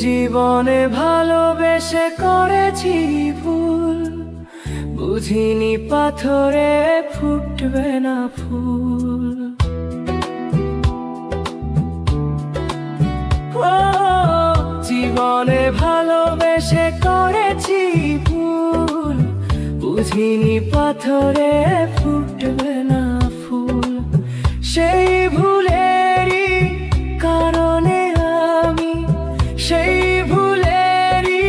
জীবনে ভালোবেসে করেছি ভুল, বুঝিনি পাথরে ফুটবে না ফুল। ও জীবনে ভালোবেসে করেছি ভুল, বুঝিনি পাথরে ফুটবে না ফুল। সেই ভুলেরই কারণে আমি, সেই ভুলেরই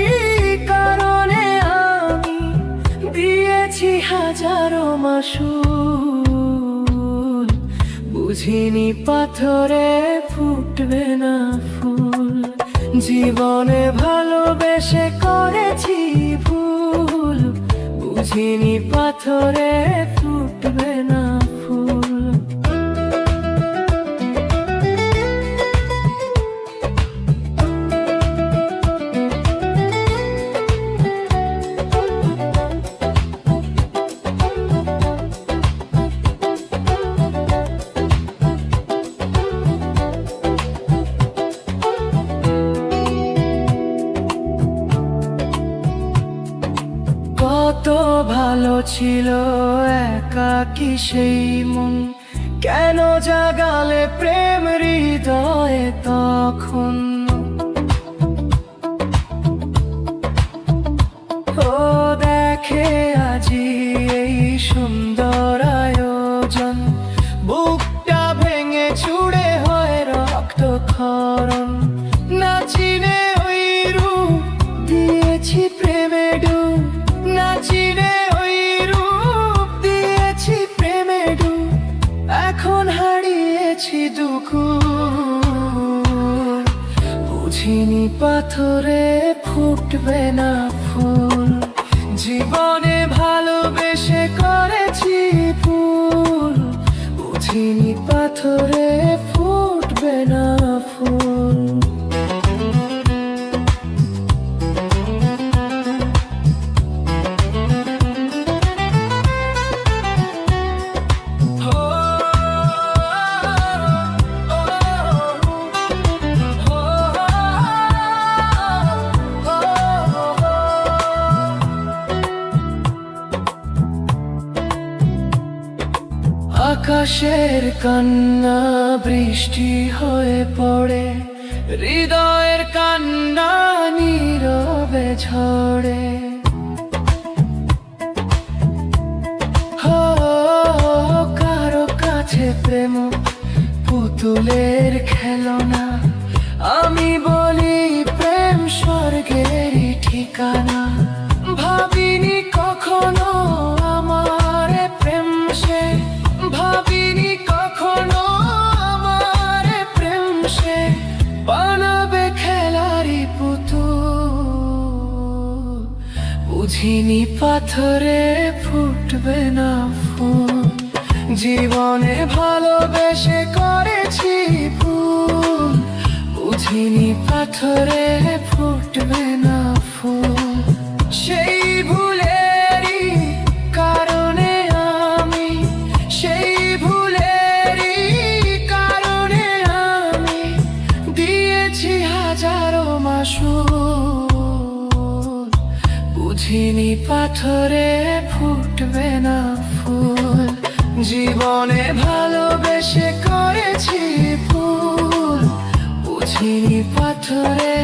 কারণে আমি দিয়েছি হাজারো মাসুল, বুঝিনি পাথরে ফুটবে না ফুল। জীবনে ভালোবেসে করেছি ভুল, বুঝিনি পাথরে ফুটবে না ফুল। কত ভালো ছিল একাকী সেই মন, কেন জাগালে প্রেম হৃদয়ে তখন। ও দেখে আজি এই সুন্দর আয়োজন, বুকটা ভেঙে চুড়ে হয় রক্তক্ষরণ। না চিনে ওই রূপ দিয়েছি প্রেমে ডুব, না চিনে ওই রূপ দিয়েছি প্রেমে ডুব। এখন হারিয়েছি দুকুল, বুঝিনি পাথরে ফুটবে না ফুল। জীবনে ভালোবেসে করেছি ভুল, বুঝিনি পাথরে ফুটবে না ফুল। আকাশের কান্না বৃষ্টি হয়ে পড়ে, হৃদয়ের কান্না নীরবে ঝরে। কারো কাছে প্রেম পুতুলের খেলনা, আমি বলি প্রেম স্বর্গেরই ঠিকানা। ভাবিনি কখনো আমার প্রেম সে, ভাবিনি কখনো আমার প্রেম সে বানাবে খেলারি পুতুল, বুঝিনি পাথরে ফুটবে না ফুল। জীবনে ভালোবেসে করেছি ভুল, বুঝিনি পাথরে ফুটবে না ফুল। সেই ভুলেরই কারণে আমি, সেই ভুলেরই কারণে আমি দিয়েছি হাজারো মাসুল, বুঝিনি পাথরে ফুটবে না ফুল। জীবনে ভালোবেসে করেছি ভুল, বুঝিনি পাথরে